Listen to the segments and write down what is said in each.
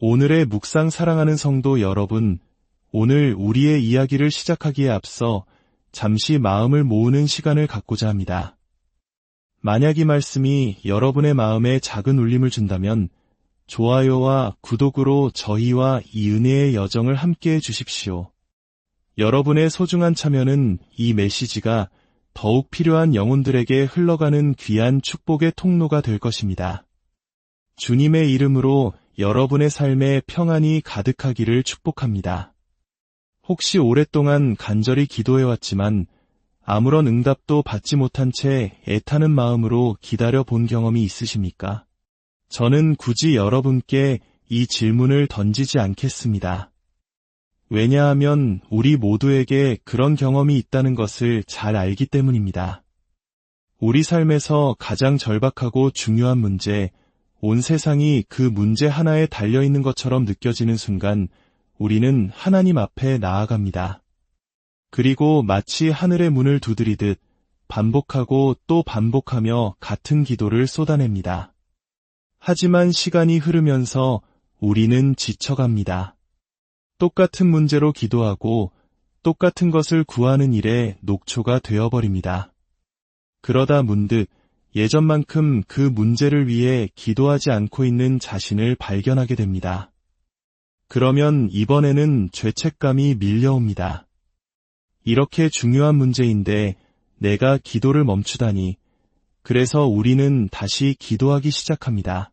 오늘의 묵상 사랑하는 성도 여러분, 오늘 우리의 이야기를 시작하기에 앞서 잠시 마음을 모으는 시간을 갖고자 합니다. 만약 이 말씀이 여러분의 마음에 작은 울림을 준다면 좋아요와 구독으로 저희와 이 은혜의 여정을 함께해 주십시오. 여러분의 소중한 참여는 이 메시지가 더욱 필요한 영혼들에게 흘러가는 귀한 축복의 통로가 될 것입니다. 주님의 이름으로 여러분의 삶에 평안이 가득하기를 축복합니다. 혹시 오랫동안 간절히 기도해왔지만 아무런 응답도 받지 못한 채 애타는 마음으로 기다려 본 경험이 있으십니까? 저는 굳이 여러분께 이 질문을 던지지 않겠습니다. 왜냐하면 우리 모두에게 그런 경험이 있다는 것을 잘 알기 때문입니다. 우리 삶에서 가장 절박하고 중요한 문제, 온 세상이 그 문제 하나에 달려있는 것처럼 느껴지는 순간 우리는 하나님 앞에 나아갑니다. 그리고 마치 하늘의 문을 두드리듯 반복하고 또 반복하며 같은 기도를 쏟아냅니다. 하지만 시간이 흐르면서 우리는 지쳐갑니다. 똑같은 문제로 기도하고 똑같은 것을 구하는 일에 녹초가 되어버립니다. 그러다 문득 예전만큼 그 문제를 위해 기도하지 않고 있는 자신을 발견하게 됩니다. 그러면 이번에는 죄책감이 밀려옵니다. 이렇게 중요한 문제인데 내가 기도를 멈추다니. 그래서 우리는 다시 기도하기 시작합니다.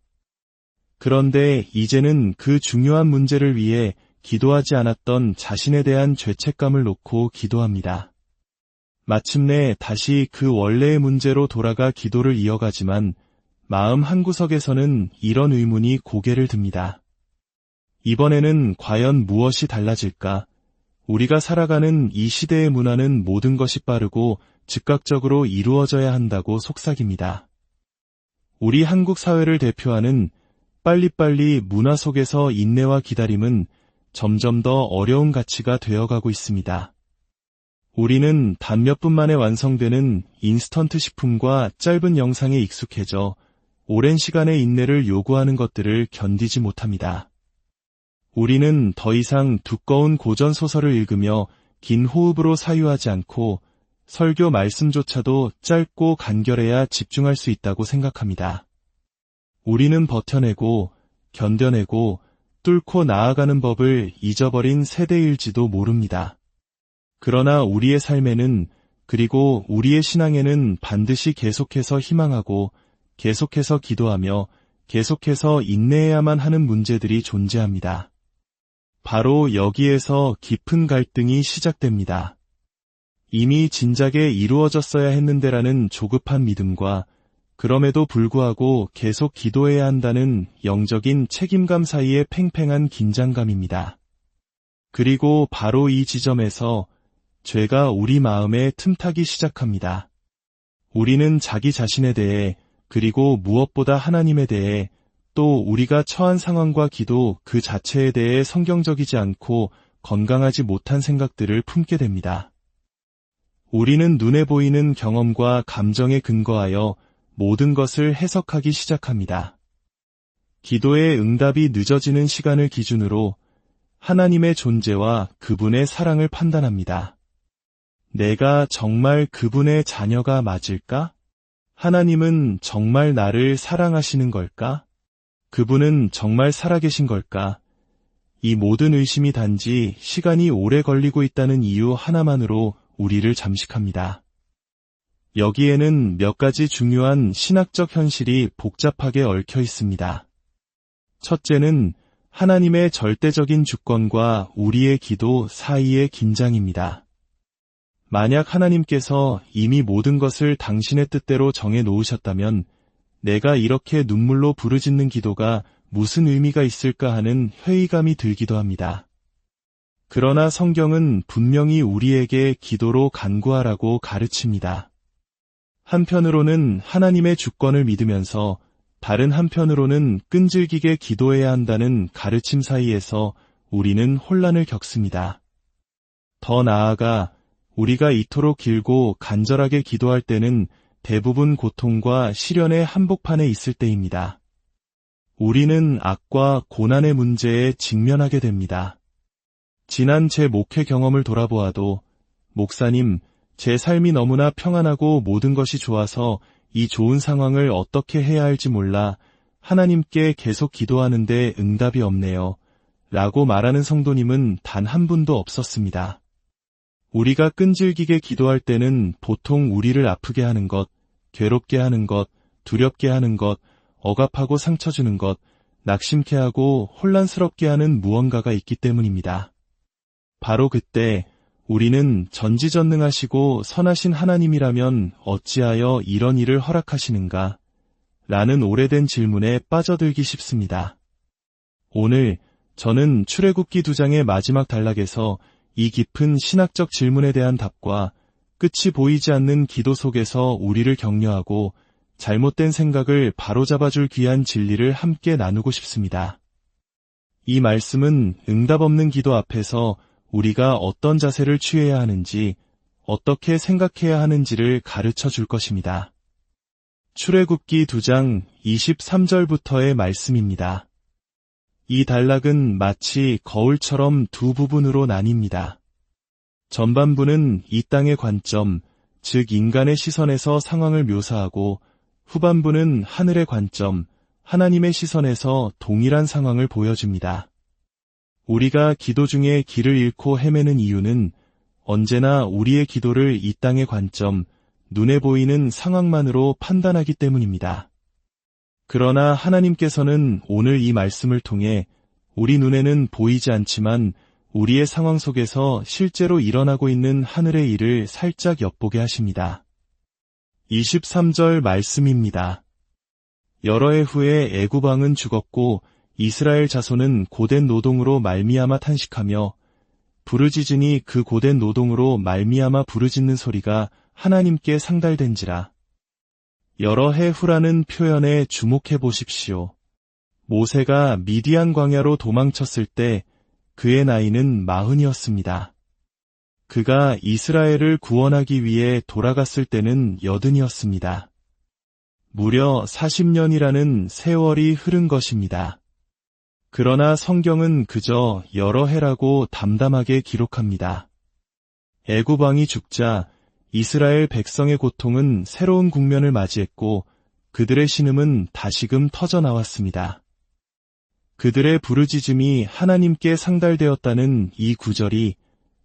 그런데 이제는 그 중요한 문제를 위해 기도하지 않았던 자신에 대한 죄책감을 놓고 기도합니다. 마침내 다시 그 원래의 문제로 돌아가 기도를 이어가지만 마음 한구석에서는 이런 의문이 고개를 듭니다. 이번에는 과연 무엇이 달라질까? 우리가 살아가는 이 시대의 문화는 모든 것이 빠르고 즉각적으로 이루어져야 한다고 속삭입니다. 우리 한국 사회를 대표하는 빨리빨리 문화 속에서 인내와 기다림은 점점 더 어려운 가치가 되어가고 있습니다. 우리는 단 몇 분 만에 완성되는 인스턴트 식품과 짧은 영상에 익숙해져 오랜 시간의 인내를 요구하는 것들을 견디지 못합니다. 우리는 더 이상 두꺼운 고전 소설을 읽으며 긴 호흡으로 사유하지 않고 설교 말씀조차도 짧고 간결해야 집중할 수 있다고 생각합니다. 우리는 버텨내고 견뎌내고 뚫고 나아가는 법을 잊어버린 세대일지도 모릅니다. 그러나 우리의 삶에는 그리고 우리의 신앙에는 반드시 계속해서 희망하고 계속해서 기도하며 계속해서 인내해야만 하는 문제들이 존재합니다. 바로 여기에서 깊은 갈등이 시작됩니다. 이미 진작에 이루어졌어야 했는데라는 조급한 믿음과 그럼에도 불구하고 계속 기도해야 한다는 영적인 책임감 사이의 팽팽한 긴장감입니다. 그리고 바로 이 지점에서 죄가 우리 마음에 틈타기 시작합니다. 우리는 자기 자신에 대해 그리고 무엇보다 하나님에 대해 또 우리가 처한 상황과 기도 그 자체에 대해 성경적이지 않고 건강하지 못한 생각들을 품게 됩니다. 우리는 눈에 보이는 경험과 감정에 근거하여 모든 것을 해석하기 시작합니다. 기도의 응답이 늦어지는 시간을 기준으로 하나님의 존재와 그분의 사랑을 판단합니다. 내가 정말 그분의 자녀가 맞을까? 하나님은 정말 나를 사랑하시는 걸까? 그분은 정말 살아계신 걸까? 이 모든 의심이 단지 시간이 오래 걸리고 있다는 이유 하나만으로 우리를 잠식합니다. 여기에는 몇 가지 중요한 신학적 현실이 복잡하게 얽혀 있습니다. 첫째는 하나님의 절대적인 주권과 우리의 기도 사이의 긴장입니다. 만약 하나님께서 이미 모든 것을 당신의 뜻대로 정해 놓으셨다면 내가 이렇게 눈물로 부르짖는 기도가 무슨 의미가 있을까 하는 회의감이 들기도 합니다. 그러나 성경은 분명히 우리에게 기도로 간구하라고 가르칩니다. 한편으로는 하나님의 주권을 믿으면서 다른 한편으로는 끈질기게 기도해야 한다는 가르침 사이에서 우리는 혼란을 겪습니다. 더 나아가 우리가 이토록 길고 간절하게 기도할 때는 대부분 고통과 시련의 한복판에 있을 때입니다. 우리는 악과 고난의 문제에 직면하게 됩니다. 지난 제 목회 경험을 돌아보아도, 목사님, 제 삶이 너무나 평안하고 모든 것이 좋아서 이 좋은 상황을 어떻게 해야 할지 몰라 하나님께 계속 기도하는데 응답이 없네요. 라고 말하는 성도님은 단 한 분도 없었습니다. 우리가 끈질기게 기도할 때는 보통 우리를 아프게 하는 것, 괴롭게 하는 것, 두렵게 하는 것, 억압하고 상처 주는 것, 낙심케 하고 혼란스럽게 하는 무언가가 있기 때문입니다. 바로 그때 우리는 전지전능하시고 선하신 하나님이라면 어찌하여 이런 일을 허락하시는가? 라는 오래된 질문에 빠져들기 쉽습니다. 오늘 저는 출애굽기 2장의 마지막 단락에서 이 깊은 신학적 질문에 대한 답과 끝이 보이지 않는 기도 속에서 우리를 격려하고 잘못된 생각을 바로잡아줄 귀한 진리를 함께 나누고 싶습니다. 이 말씀은 응답 없는 기도 앞에서 우리가 어떤 자세를 취해야 하는지, 어떻게 생각해야 하는지를 가르쳐 줄 것입니다. 출애굽기 2장 23절부터의 말씀입니다. 이 단락은 마치 거울처럼 두 부분으로 나뉩니다. 전반부는 이 땅의 관점, 즉 인간의 시선에서 상황을 묘사하고, 후반부는 하늘의 관점, 하나님의 시선에서 동일한 상황을 보여줍니다. 우리가 기도 중에 길을 잃고 헤매는 이유는 언제나 우리의 기도를 이 땅의 관점, 눈에 보이는 상황만으로 판단하기 때문입니다. 그러나 하나님께서는 오늘 이 말씀을 통해 우리 눈에는 보이지 않지만 우리의 상황 속에서 실제로 일어나고 있는 하늘의 일을 살짝 엿보게 하십니다. 23절 말씀입니다. 여러 해 후에 애굽 왕은 죽었고 이스라엘 자손은 고된 노동으로 말미암아 탄식하며 부르짖으니 그 고된 노동으로 말미암아 부르짖는 소리가 하나님께 상달된지라. 여러 해 후라는 표현에 주목해 보십시오. 모세가 미디안 광야로 도망쳤을 때 그의 나이는 40이었습니다. 그가 이스라엘을 구원하기 위해 돌아갔을 때는 80이었습니다. 무려 40년이라는 세월이 흐른 것입니다. 그러나 성경은 그저 여러 해라고 담담하게 기록합니다. 애굽 왕이 죽자 이스라엘 백성의 고통은 새로운 국면을 맞이했고 그들의 신음은 다시금 터져나왔습니다. 그들의 부르짖음이 하나님께 상달되었다는 이 구절이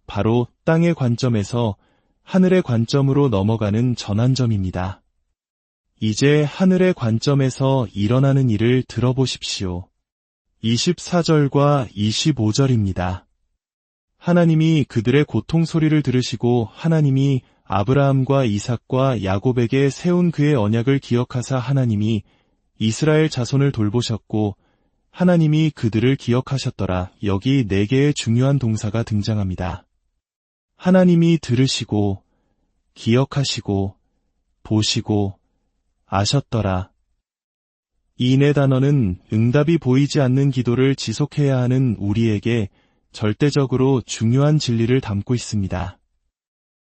바로 땅의 관점에서 하늘의 관점으로 넘어가는 전환점입니다. 이제 하늘의 관점에서 일어나는 일을 들어보십시오. 24절과 25절입니다. 하나님이 그들의 고통 소리를 들으시고 하나님이 아브라함과 이삭과 야곱에게 세운 그의 언약을 기억하사 하나님이 이스라엘 자손을 돌보셨고 하나님이 그들을 기억하셨더라. 여기 4개의 중요한 동사가 등장합니다. 하나님이 들으시고 기억하시고 보시고 아셨더라. 이 4단어는 응답이 보이지 않는 기도를 지속해야 하는 우리에게 절대적으로 중요한 진리를 담고 있습니다.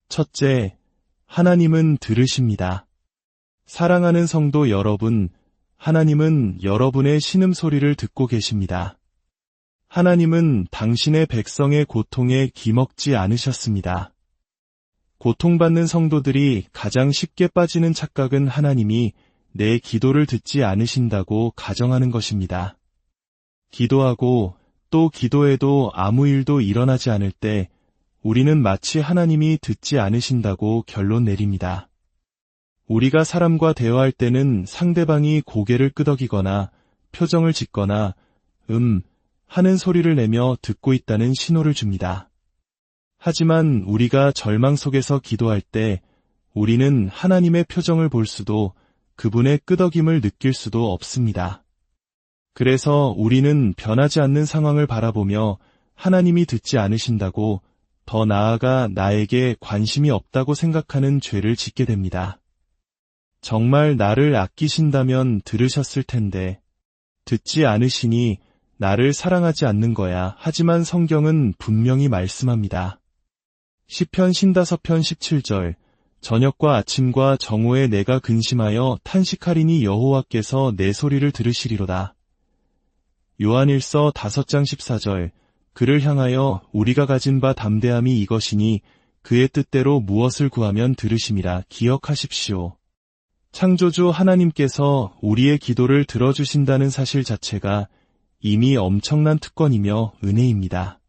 첫째, 하나님은 들으십니다. 사랑하는 성도 여러분, 하나님은 여러분의 신음소리를 듣고 계십니다. 하나님은 당신의 백성의 고통에 기먹지 않으셨습니다. 고통받는 성도들이 가장 쉽게 빠지는 착각은 하나님이 내 기도를 듣지 않으신다고 가정하는 것입니다. 기도하고 또 기도해도 아무 일도 일어나지 않을 때 우리는 마치 하나님이 듣지 않으신다고 결론 내립니다. 우리가 사람과 대화할 때는 상대방이 고개를 끄덕이거나 표정을 짓거나 하는 소리를 내며 듣고 있다는 신호를 줍니다. 하지만 우리가 절망 속에서 기도할 때 우리는 하나님의 표정을 볼 수도 그분의 끄덕임을 느낄 수도 없습니다. 그래서 우리는 변하지 않는 상황을 바라보며 하나님이 듣지 않으신다고, 더 나아가 나에게 관심이 없다고 생각하는 죄를 짓게 됩니다. 정말 나를 아끼신다면 들으셨을 텐데 듣지 않으시니 나를 사랑하지 않는 거야. 하지만 성경은 분명히 말씀합니다. 시편 55편 17절 저녁과 아침과 정오에 내가 근심하여 탄식하리니 여호와께서 내 소리를 들으시리로다. 요한일서 5장 14절, 그를 향하여 우리가 가진 바 담대함이 이것이니 그의 뜻대로 무엇을 구하면 들으심이라 기억하십시오. 창조주 하나님께서 우리의 기도를 들어주신다는 사실 자체가 이미 엄청난 특권이며 은혜입니다.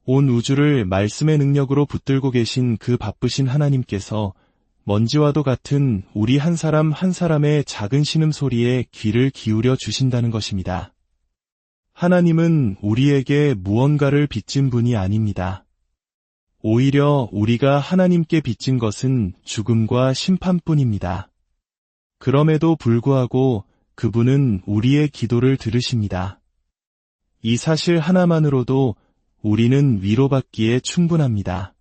온 우주를 말씀의 능력으로 붙들고 계신 그 바쁘신 하나님께서 먼지와도 같은 우리 한 사람 한 사람의 작은 신음소리에 귀를 기울여 주신다는 것입니다. 하나님은 우리에게 무언가를 빚진 분이 아닙니다. 오히려 우리가 하나님께 빚진 것은 죽음과 심판뿐입니다. 그럼에도 불구하고 그분은 우리의 기도를 들으십니다. 이 사실 하나만으로도 우리는 위로받기에 충분합니다.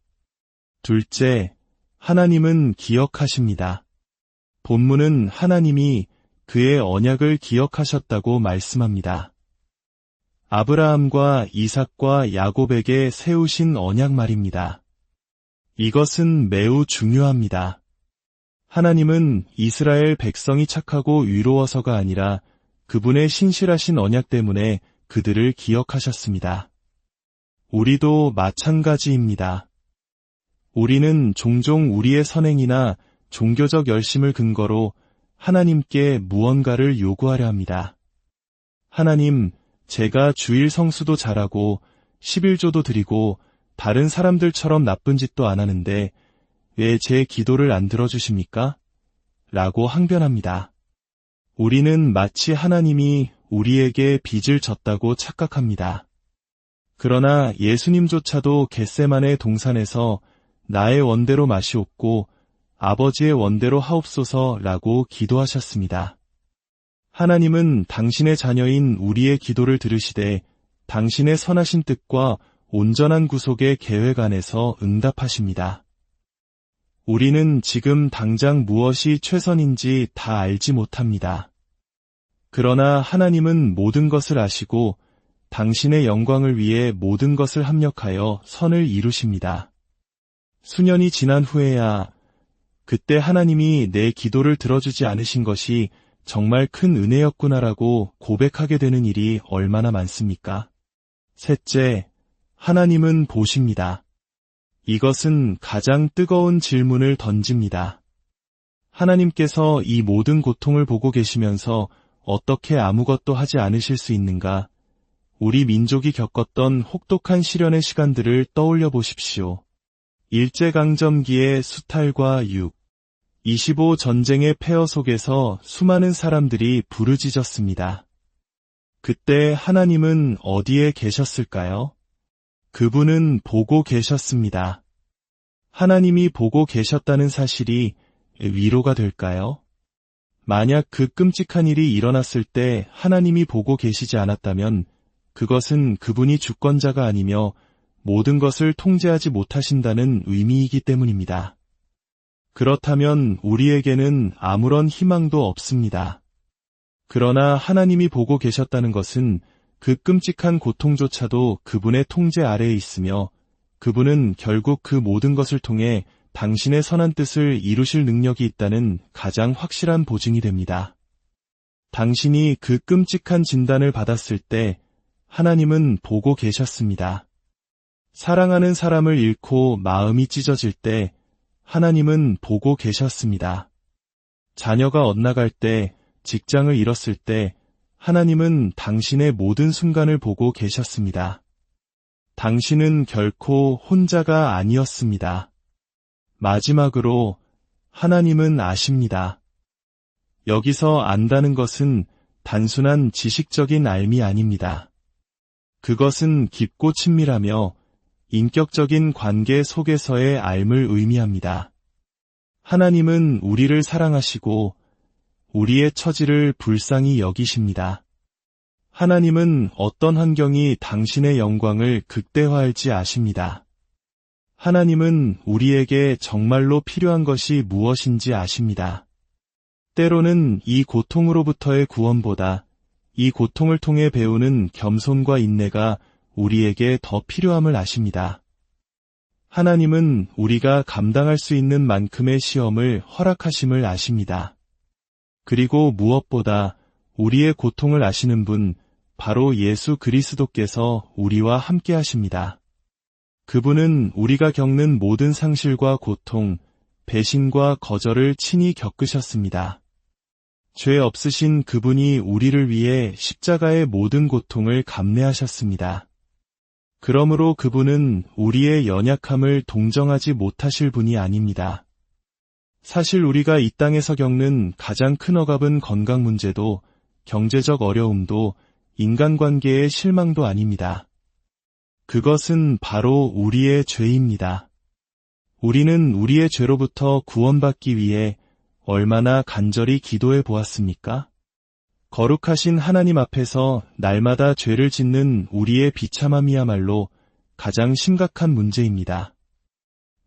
둘째, 하나님은 기억하십니다. 본문은 하나님이 그의 언약을 기억하셨다고 말씀합니다. 아브라함과 이삭과 야곱에게 세우신 언약 말입니다. 이것은 매우 중요합니다. 하나님은 이스라엘 백성이 착하고 위로워서가 아니라 그분의 신실하신 언약 때문에 그들을 기억하셨습니다. 우리도 마찬가지입니다. 우리는 종종 우리의 선행이나 종교적 열심을 근거로 하나님께 무언가를 요구하려 합니다. 하나님, 제가 주일 성수도 잘하고 11조도 드리고 다른 사람들처럼 나쁜 짓도 안 하는데 왜 제 기도를 안 들어주십니까? 라고 항변합니다. 우리는 마치 하나님이 우리에게 빚을 졌다고 착각합니다. 그러나 예수님조차도 겟세마네 동산에서 나의 원대로 마시옵고 아버지의 원대로 하옵소서라고 기도하셨습니다. 하나님은 당신의 자녀인 우리의 기도를 들으시되 당신의 선하신 뜻과 온전한 구속의 계획 안에서 응답하십니다. 우리는 지금 당장 무엇이 최선인지 다 알지 못합니다. 그러나 하나님은 모든 것을 아시고 당신의 영광을 위해 모든 것을 합력하여 선을 이루십니다. 수년이 지난 후에야 그때 하나님이 내 기도를 들어주지 않으신 것이 정말 큰 은혜였구나라고 고백하게 되는 일이 얼마나 많습니까? 셋째, 하나님은 보십니다. 이것은 가장 뜨거운 질문을 던집니다. 하나님께서 이 모든 고통을 보고 계시면서 어떻게 아무것도 하지 않으실 수 있는가? 우리 민족이 겪었던 혹독한 시련의 시간들을 떠올려 보십시오. 일제강점기의 수탈과 육, 25 전쟁의 폐허 속에서 수많은 사람들이 부르짖었습니다. 그때 하나님은 어디에 계셨을까요? 그분은 보고 계셨습니다. 하나님이 보고 계셨다는 사실이 위로가 될까요? 만약 그 끔찍한 일이 일어났을 때 하나님이 보고 계시지 않았다면 그것은 그분이 주권자가 아니며 모든 것을 통제하지 못하신다는 의미이기 때문입니다. 그렇다면 우리에게는 아무런 희망도 없습니다. 그러나 하나님이 보고 계셨다는 것은 그 끔찍한 고통조차도 그분의 통제 아래에 있으며 그분은 결국 그 모든 것을 통해 당신의 선한 뜻을 이루실 능력이 있다는 가장 확실한 보증이 됩니다. 당신이 그 끔찍한 진단을 받았을 때 하나님은 보고 계셨습니다. 사랑하는 사람을 잃고 마음이 찢어질 때 하나님은 보고 계셨습니다. 자녀가 엇나갈 때, 직장을 잃었을 때 하나님은 당신의 모든 순간을 보고 계셨습니다. 당신은 결코 혼자가 아니었습니다. 마지막으로 하나님은 아십니다. 여기서 안다는 것은 단순한 지식적인 알미 아닙니다. 그것은 깊고 친밀하며 인격적인 관계 속에서의 알을 의미합니다. 하나님은 우리를 사랑하시고 우리의 처지를 불쌍히 여기십니다. 하나님은 어떤 환경이 당신의 영광을 극대화할지 아십니다. 하나님은 우리에게 정말로 필요한 것이 무엇인지 아십니다. 때로는 이 고통으로부터의 구원보다 이 고통을 통해 배우는 겸손과 인내가 우리에게 더 필요함을 아십니다. 하나님은 우리가 감당할 수 있는 만큼의 시험을 허락하심을 아십니다. 그리고 무엇보다 우리의 고통을 아시는 분, 바로 예수 그리스도께서 우리와 함께 하십니다. 그분은 우리가 겪는 모든 상실과 고통, 배신과 거절을 친히 겪으셨습니다. 죄 없으신 그분이 우리를 위해 십자가의 모든 고통을 감내하셨습니다. 그러므로 그분은 우리의 연약함을 동정하지 못하실 분이 아닙니다. 사실 우리가 이 땅에서 겪는 가장 큰 억압은 건강 문제도, 경제적 어려움도, 인간관계의 실망도 아닙니다. 그것은 바로 우리의 죄입니다. 우리는 우리의 죄로부터 구원받기 위해 얼마나 간절히 기도해 보았습니까? 거룩하신 하나님 앞에서 날마다 죄를 짓는 우리의 비참함이야말로 가장 심각한 문제입니다.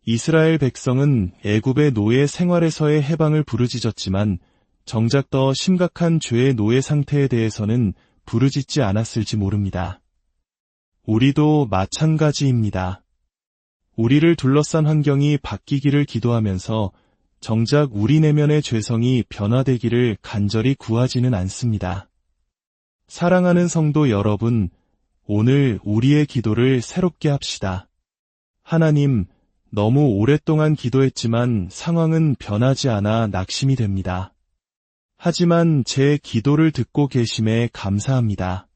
이스라엘 백성은 애굽의 노예 생활에서의 해방을 부르짖었지만 정작 더 심각한 죄의 노예 상태에 대해서는 부르짖지 않았을지 모릅니다. 우리도 마찬가지입니다. 우리를 둘러싼 환경이 바뀌기를 기도하면서 정작 우리 내면의 죄성이 변화되기를 간절히 구하지는 않습니다. 사랑하는 성도 여러분, 오늘 우리의 기도를 새롭게 합시다. 하나님, 너무 오랫동안 기도했지만 상황은 변하지 않아 낙심이 됩니다. 하지만 제 기도를 듣고 계심에 감사합니다.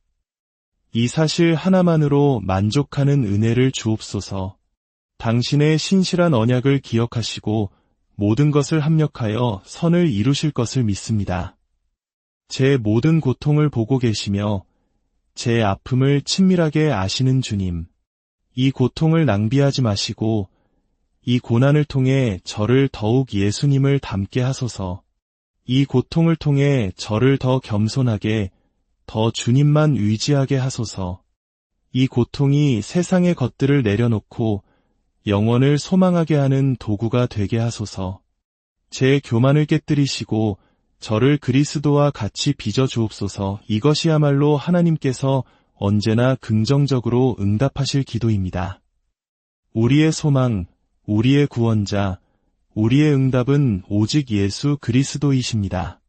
이 사실 하나만으로 만족하는 은혜를 주옵소서. 당신의 신실한 언약을 기억하시고 모든 것을 합력하여 선을 이루실 것을 믿습니다. 제 모든 고통을 보고 계시며 제 아픔을 친밀하게 아시는 주님, 이 고통을 낭비하지 마시고 이 고난을 통해 저를 더욱 예수님을 닮게 하소서. 이 고통을 통해 저를 더 겸손하게, 더 주님만 의지하게 하소서. 이 고통이 세상의 것들을 내려놓고 영원을 소망하게 하는 도구가 되게 하소서. 제 교만을 깨뜨리시고 저를 그리스도와 같이 빚어 주옵소서. 이것이야말로 하나님께서 언제나 긍정적으로 응답하실 기도입니다. 우리의 소망, 우리의 구원자, 우리의 응답은 오직 예수 그리스도이십니다.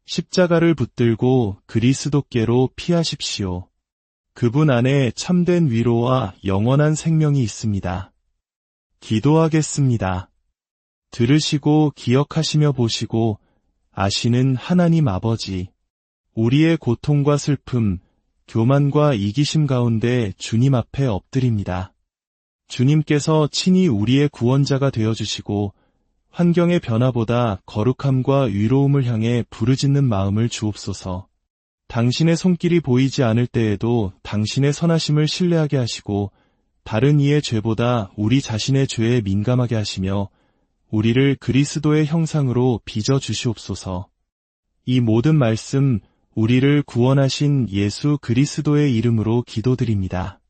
십자가를 붙들고 그리스도께로 피하십시오. 그분 안에 참된 위로와 영원한 생명이 있습니다. 기도하겠습니다. 들으시고 기억하시며 보시고 아시는 하나님 아버지, 우리의 고통과 슬픔, 교만과 이기심 가운데 주님 앞에 엎드립니다. 주님께서 친히 우리의 구원자가 되어주시고 환경의 변화보다 거룩함과 위로움을 향해 부르짖는 마음을 주옵소서. 당신의 손길이 보이지 않을 때에도 당신의 선하심을 신뢰하게 하시고 다른 이의 죄보다 우리 자신의 죄에 민감하게 하시며 우리를 그리스도의 형상으로 빚어 주시옵소서. 이 모든 말씀 우리를 구원하신 예수 그리스도의 이름으로 기도드립니다.